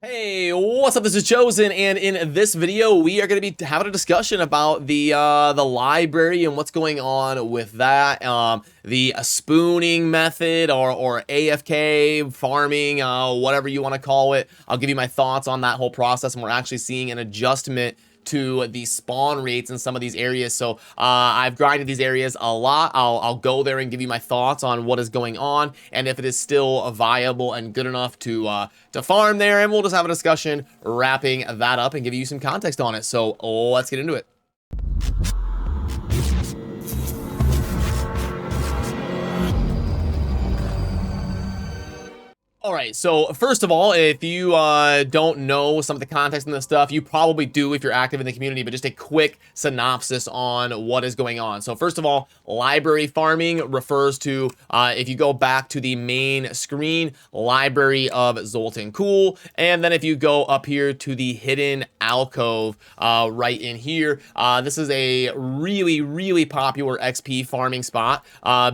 Hey, what's up? This is Chosen, and in this video, we are going to be having a discussion about the library and what's going on with that, the spooning method or AFK farming, whatever you want to call it. I'll give you my thoughts on that whole process, and we're actually seeing an adjustment to the spawn rates in some of these areas. So I've grinded these areas a lot. I'll go there and give you my thoughts on what is going on and if it is still viable and good enough to farm there, and we'll just have a discussion wrapping that up and give you some context on it. So let's get into it. All right, so first of all, if you don't know some of the context and this stuff, you probably do if you're active in the community, but just a quick synopsis on what is going on. So first of all, library farming refers to, if you go back to the main screen, library of Zoltan Cool, and then if you go up here to the hidden alcove right in here, this is a really popular XP farming spot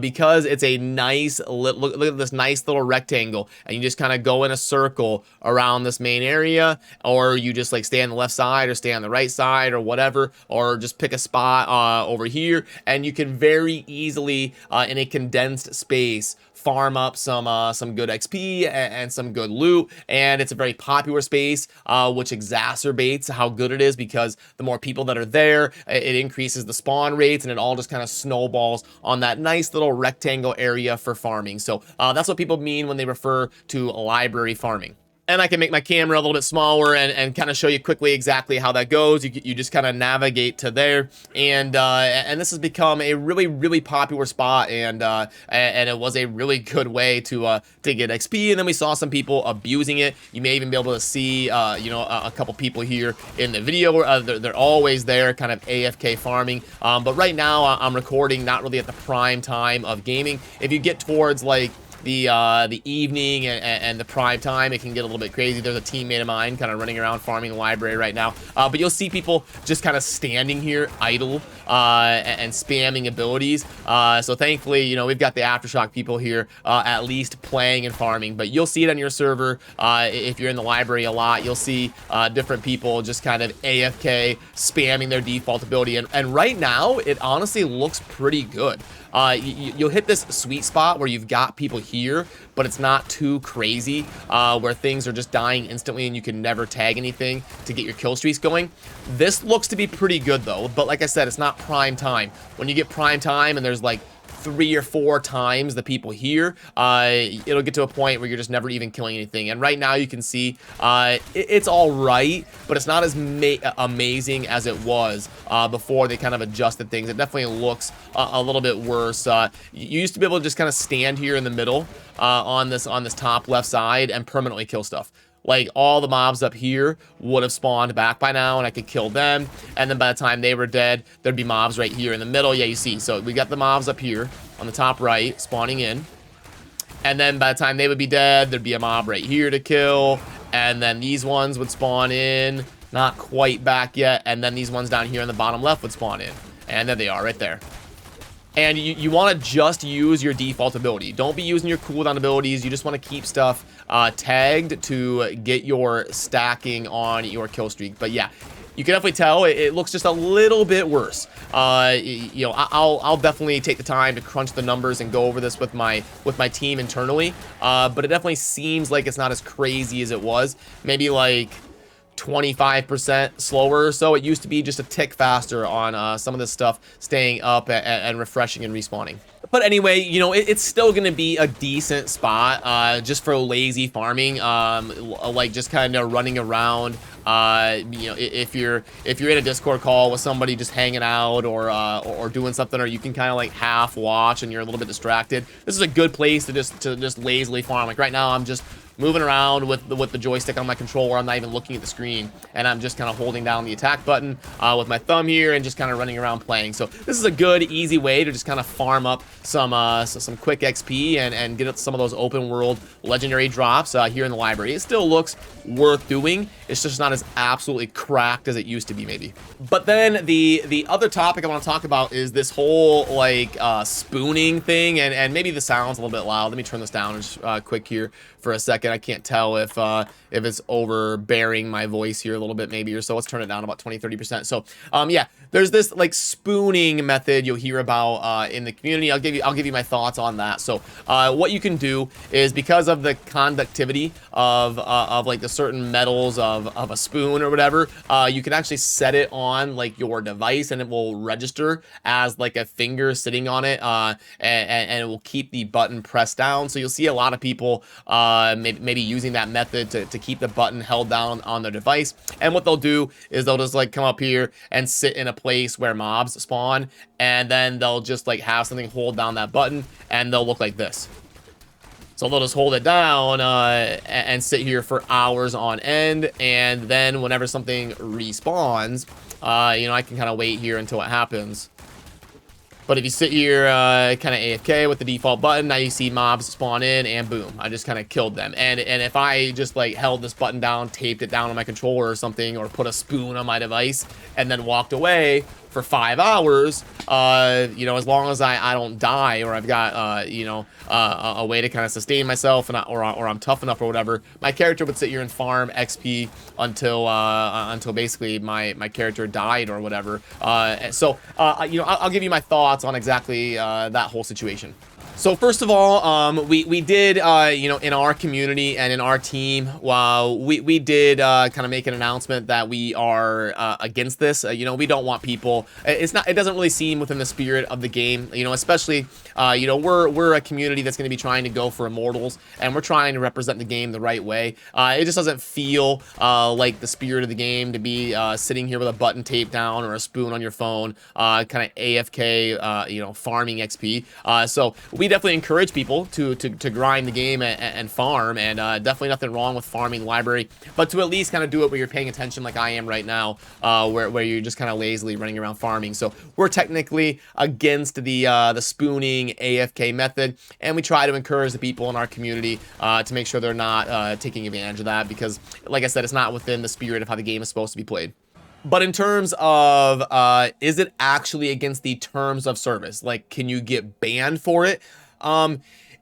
because it's a nice, look at this nice little rectangle, and you just kind of go in a circle around this main area, or you just like stay on the left side or stay on the right side or whatever, or just pick a spot over here, and you can very easily in a condensed space farm up some good XP and some good loot. And it's a very popular space, which exacerbates how good it is, because the more people that are there, it increases the spawn rates, and it all just kind of snowballs on that nice little rectangle area for farming. So that's what people mean when they refer to library farming. And I can make my camera a little bit smaller and kind of show you quickly exactly how that goes. You just kind of navigate to there, and this has become a really popular spot, and it was a really good way to get XP. And then we saw some people abusing it. You may even be able to see a couple people here in the video. They're always there, kind of AFK farming. But right now I'm recording not really at the prime time of gaming. If you get towards like the evening and the prime time, it can get a little bit crazy. There's a teammate of mine kind of running around farming the library right now, but you'll see people just kind of standing here idle and spamming abilities. So thankfully, we've got the Aftershock people here at least playing and farming, but you'll see it on your server. If you're in the library a lot, you'll see different people just kind of AFK spamming their default ability, and right now it honestly looks pretty good. You'll hit this sweet spot where you've got people here, but it's not too crazy, where things are just dying instantly and you can never tag anything to get your kill streaks going. This looks to be pretty good though, but like I said, it's not prime time. When you get prime time and there's like 3 or 4 times the people here, it'll get to a point where you're just never even killing anything. And right now you can see it's all right, but it's not as amazing as it was before they kind of adjusted things. It definitely looks a little bit worse. You used to be able to just kind of stand here in the middle on this top left side and permanently kill stuff. Like all the mobs up here would have spawned back by now, and I could kill them. And then by the time they were dead, there'd be mobs right here in the middle. Yeah, you see. So we got the mobs up here on the top right spawning in. And then by the time they would be dead, there'd be a mob right here to kill. And then these ones would spawn in. Not quite back yet. And then these ones down here on the bottom left would spawn in. And there they are right there. And you want to just use your default ability. Don't be using your cooldown abilities. You just want to keep stuff tagged to get your stacking on your kill streak. But yeah, you can definitely tell it looks just a little bit worse. I'll definitely take the time to crunch the numbers and go over this with my team internally. But it definitely seems like it's not as crazy as it was. Maybe like 25% slower or so. It used to be just a tick faster on some of this stuff staying up and refreshing and respawning. But anyway, it's still going to be a decent spot just for lazy farming, like just kind of running around. If you're in a Discord call with somebody just hanging out or doing something, or you can kind of like half watch and you're a little bit distracted, this is a good place to just lazily farm. Like right now, I'm just moving around with the joystick on my controller. I'm not even looking at the screen, and I'm just kind of holding down the attack button with my thumb here and just kind of running around playing. So this is a good, easy way to just kind of farm up some quick XP and get some of those open world legendary drops here in the library. It still looks worth doing. It's just not as absolutely cracked as it used to be, maybe. But then the other topic I want to talk about is this whole like spooning thing, and maybe the sound's a little bit loud. Let me turn this down just quick here for a second. second. I can't tell if it's overbearing my voice here a little bit maybe or so. Let's turn it down about 20-30%. So yeah, there's this like spooning method you'll hear about in the community. I'll give you my thoughts on that. So what you can do is, because of the conductivity of like the certain metals of a spoon or whatever, you can actually set it on like your device and it will register as like a finger sitting on it, and it will keep the button pressed down. So you'll see a lot of people maybe using that method to keep the button held down on their device. And what they'll do is they'll just like come up here and sit in a place where mobs spawn, and then they'll just like have something hold down that button, and they'll look like this. So they'll just hold it down and sit here for hours on end, and then whenever something respawns, you know, I can kind of wait here until it happens. But if you sit here kind of AFK with the default button, now you see mobs spawn in, and boom, I just kind of killed them. And if I just like held this button down, taped it down on my controller or something, or put a spoon on my device, and then walked away for 5 hours, you know, as long as I don't die, or I've got you know, a way to kind of sustain myself, and or I'm tough enough or whatever, my character would sit here and farm XP until basically my character died or whatever. So you know, I'll give you my thoughts on exactly that whole situation. So first of all, we did, you know, in our community and in our team, we did kind of make an announcement that we are against this. You know, we don't want people. It doesn't really seem within the spirit of the game. You know, especially, you know, we're a community that's going to be trying to go for Immortals, and we're trying to represent the game the right way. It just doesn't feel like the spirit of the game to be sitting here with a button taped down or a spoon on your phone, kind of AFK, you know, farming XP. So we definitely encourage people to grind the game and farm, and definitely nothing wrong with farming Libary, but to at least kind of do it where you're paying attention, like I am right now, where you're just kind of lazily running around farming. So we're technically against the spooning AFK method, and we try to encourage the people in our community to make sure they're not taking advantage of that, because like I said, it's not within the spirit of how the game is supposed to be played. But in terms of, is it actually against the terms of service? Like, can you get banned for it?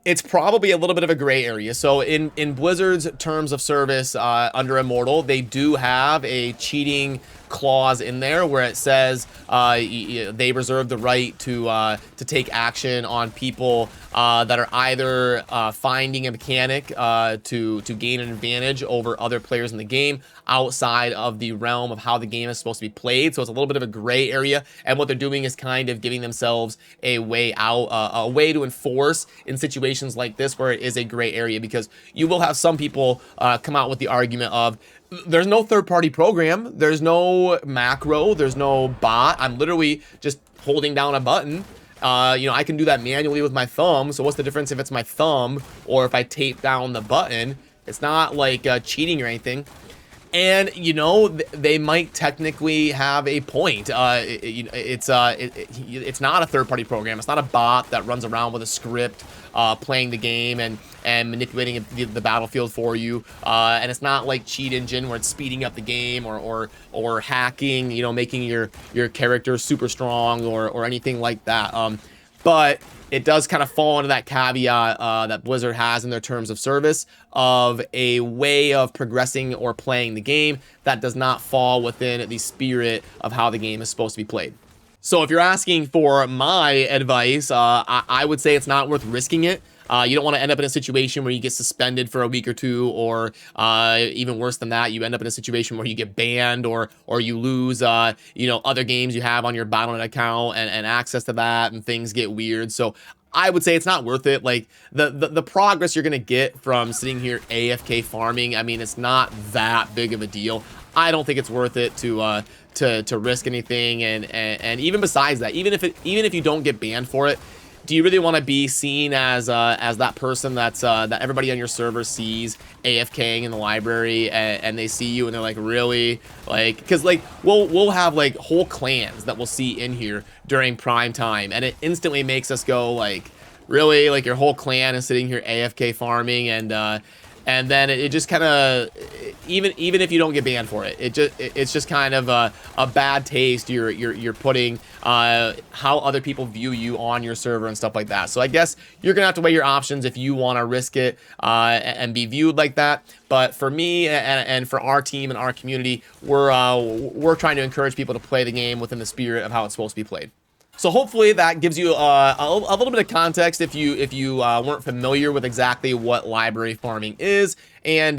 It's probably a little bit of a gray area. So in Blizzard's terms of service under Immortal, they do have a cheating clause in there where it says they reserve the right to take action on people that are either finding a mechanic to gain an advantage over other players in the game outside of the realm of how the game is supposed to be played. So it's a little bit of a gray area, and what they're doing is kind of giving themselves a way out, a way to enforce in situations like this where it is a gray area, because you will have some people come out with the argument of, there's no third-party program, there's no macro, there's no bot, I'm literally just holding down a button. You know, I can do that manually with my thumb, so what's the difference if it's my thumb or if I tape down the button? It's not like cheating or anything. And, you know, they might technically have a point. It's not a third-party program. It's not a bot that runs around with a script playing the game and manipulating the battlefield for you. And it's not like Cheat Engine where it's speeding up the game or hacking, you know, making your character super strong or anything like that. But it does kind of fall into that caveat that Blizzard has in their terms of service of a way of progressing or playing the game that does not fall within the spirit of how the game is supposed to be played. So if you're asking for my advice, I would say it's not worth risking it. You don't want to end up in a situation where you get suspended for a week or two, or even worse than that, you end up in a situation where you get banned or you lose, you know, other games you have on your Battle.net account and access to that, and things get weird. So I would say it's not worth it. Like the progress you're gonna get from sitting here AFK farming, I mean, it's not that big of a deal. I don't think it's worth it to risk anything. And even besides that, even if you don't get banned for it, do you really want to be seen as that person that everybody on your server sees AFKing in the library, and they see you and they're like, really? Like, because like we'll have like whole clans that we'll see in here during prime time, and it instantly makes us go like, really? Like, your whole clan is sitting here AFK farming, and and then it just kind of, even if you don't get banned for it, it's just kind of a bad taste. You're putting how other people view you on your server and stuff like that. So I guess you're gonna have to weigh your options if you want to risk it and be viewed like that. But for me and for our team and our community, we're trying to encourage people to play the game within the spirit of how it's supposed to be played. So hopefully that gives you a little bit of context if you weren't familiar with exactly what library farming is and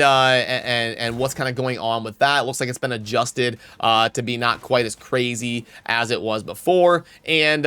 what's kind of going on with that. It looks like it's been adjusted to be not quite as crazy as it was before, and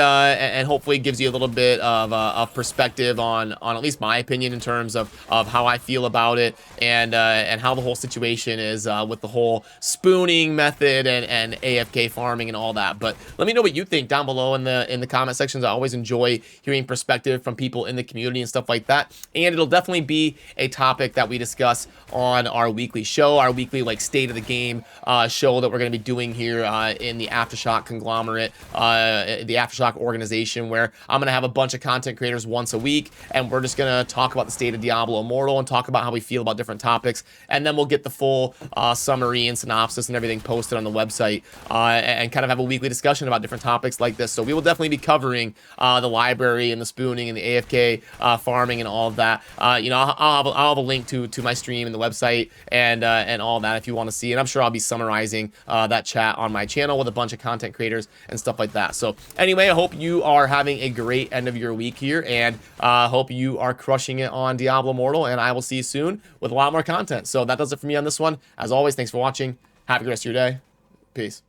hopefully gives you a little bit of a perspective on at least my opinion in terms of how I feel about it and how the whole situation is with the whole spooning method and AFK farming and all that. But let me know what you think down below in the comment sections. I always enjoy hearing perspective from people in the community and stuff like that, and it'll definitely be a topic that we discuss on our weekly show, our weekly like state of the game show that we're going to be doing here in the Aftershock conglomerate, the Aftershock organization, where I'm going to have a bunch of content creators once a week, and we're just going to talk about the state of Diablo Immortal and talk about how we feel about different topics, and then we'll get the full summary and synopsis and everything posted on the website, and kind of have a weekly discussion about different topics like this. So we will definitely be covering the library and the spooning and the AFK farming and all of that. You know, I'll have a link to my stream and the website and all that if you want to see, and I'm sure I'll be summarizing that chat on my channel with a bunch of content creators and stuff like that. So anyway, I hope you are having a great end of your week here, and hope you are crushing it on Diablo Immortal, and I will see you soon with a lot more content. So that does it for me on this one. As always, thanks for watching. Have a good rest of your day. Peace.